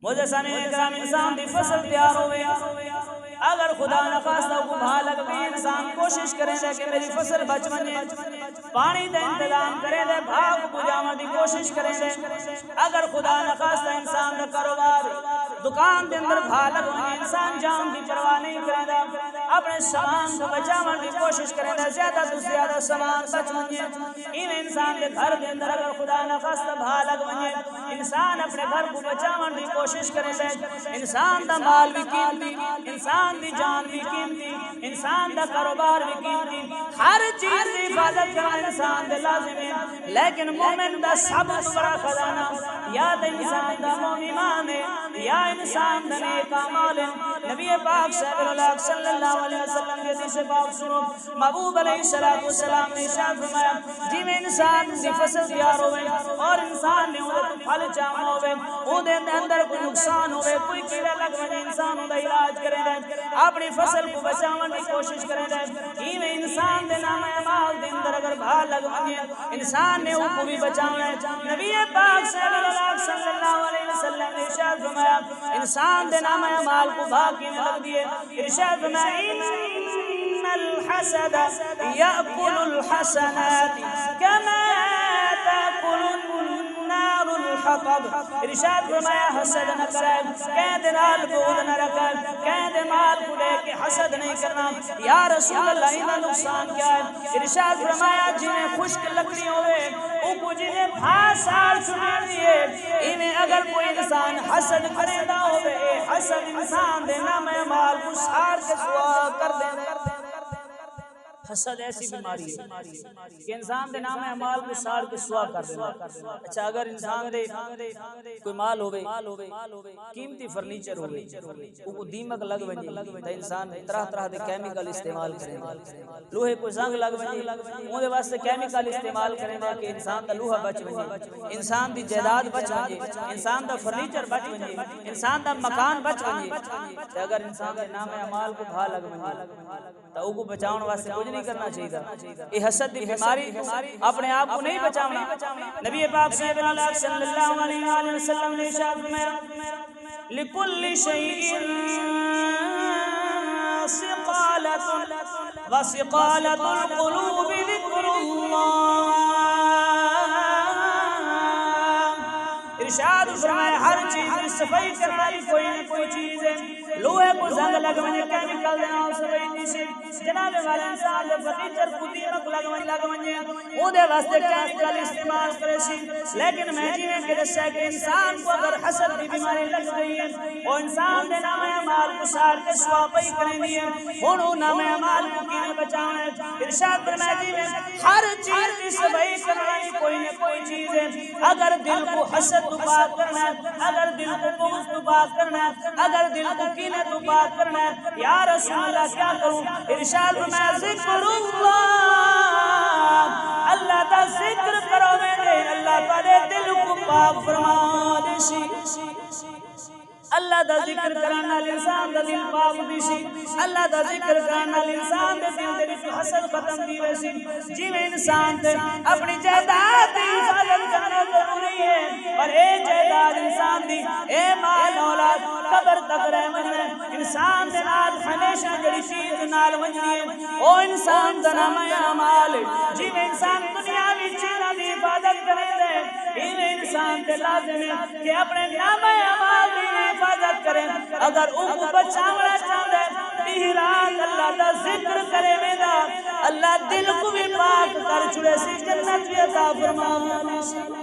مجھے سامنے کرام انسان دی فصل تیار ہوئے اگر خدا نخواستہ کو بھالک بھی انسان کوشش کریں دے کہ میری فصل بچ بنے پانی دے انتظام کریں دے بھاگ بجاوہ دی کوشش کریں دے اگر خدا نخواستہ انسان دا کاروبار دکان دے اندر بھالک ہوئے انسان جان دی پرواہ نہیں کریں دے اپنے سامان کو بچاوہ دی کوشش کریں دے زیادہ تو زیادہ سامان بچ بنے ان انسان دے گھر دے اندر اگر خدا نخواستہ بھالک بنے انسان اپنے گھر کو بچاوہ دی کوشش کریں دے انسان دا مال بھی قیمتی انسان دی جان بھی قیمتی انسان دا کاروبار بھی قیمتی ہر چیز دی حفاظت کرنا انسان دے لازم ہے لیکن مومن دا سب تو بڑا خزانہ یا دا انسان دا مومن ہے یا انسان دا نیک اعمال ہے نبی پاک صلی اللہ علیہ وسلم کے حدیث پاک سنو محبوب علیہ السلام نے ارشاد فرمایا جی میں انسان دی فصل تیار ہوئے اور انسان نے وہ پھل چاہنا ہوئے وہ دے اندر کوئی نقصان ہوئے کوئی کیڑا لگ وجے انسان دا علاج کریں دے اپنی فصل کو بچاون کی کوشش کریں دے ایویں انسان دے نام اعمال دے اندر اگر بھا لگ وجے انسان نے وہ بھی بچانا ہے نبی پاک صلی اللہ علیہ وسلم نے ارشاد فرمایا انسان دے نام اعمال کو بھا کے لگ دیے ارشاد فرمایا ان الحسد یاکل الحسنات کما تاکل النار الحطب ارشاد فرمایا حسد نہ کرے قید نال بغض نہ رکھے قید مال کو لے کے حسد نہیں کرنا یا رسول اللہ انہا نقصان کیا ہے ارشاد فرمایا جنہیں خشک لکڑی ہوئے او کو جنہیں بھاسار چھوڑ دیے انہیں اگر کوئی انسان حسد کرے نہ ہوئے حسد انسان دے نام مال کو سار کے سوا کر دے حسد ایسی بیماری ہے کہ انسان دے نام اعمال کو سار کے سوا کر دینا اچھا اگر انسان دے کوئی مال ہوئے قیمتی فرنیچر ہوئے وہ دیمک لگ بنجے تا انسان طرح طرح دے کیمیکل استعمال کریں لوہے کو زنگ لگ بنجے وہ دے واسطے کیمیکل استعمال کریں کہ انسان دا لوہا بچ بنجے انسان دی جائیداد بچ بنجے انسان دا فرنیچر بچ بنجے انسان دا مکان بچ بنجے اگر انسان دے نام اعمال کو بھا لگ بنجے تو وہ کو بچاؤن واسطے کچھ نہیں کرنا چاہیے یہ حسد دی بیماری اپنے آپ کو نہیں بچانا نبی پاک صلی اللہ علیہ وسلم نے ارشاد فرمایا لکل شیء سقالۃ وسقالۃ القلوب ذکر اللہ ارشاد فرمایا ہر چیز کی صفائی کروائی کوئی نہ کوئی چیز ہے لوہے کو زنگ لگوانے کیمیکل دینا صفائی نیسی جناب والے انسان دے فرنیچر کو دیمک لگوانے او دے واسطے کیمیکل استعمال کرے سی لیکن میں جی میں دسیا کہ انسان کو اگر حسد کی بیماری لگ گئی ہے وہ انسان دے نام اعمال کو سار کے سواپی کرنی ہے ہن او نام اعمال کو کیویں بچانا ہے ارشاد فرمایا جی میں ہر چیز کی صفائی کروائی کوئی نہ کوئی چیز ہے اگر دل کو حسد تو پاک کرنا ہے اگر دل کو بغض تو پاک کرنا ہے اگر دل کو کینے تو پاک کرنا ہے یا رسول اللہ کیا کروں ارشاد فرمایا ذکر اللہ اللہ کا ذکر کرو میں اللہ تعالی دل کو پاک فرما دے سی اللہ دا ذکر کرنا انسان دا دل پاک دیسی اللہ دا ذکر کرنا انسان دے دل دے حسد ختم دی ویسی جی میں انسان تے اپنی جائیداد دی حفاظت کرنا ضروری ہے اور اے جائیداد انسان دی اے مال اولاد قبر تک رہمن ہے انسان دے نال ہمیشہ جڑی چیز نال ونجنی ہے او انسان دا نام اعمال جی میں انسان دنیاوی چیزاں دی حفاظت کرے دے یہ انسان تے لازم ہے کہ اپنے نام اعمال دی حفاظت کریں اگر ان کو بچانا چاہتے ہیں رات اللہ دا ذکر کرے میرا اللہ دل کو بھی پاک کر چھڑے سی جنت بھی عطا فرما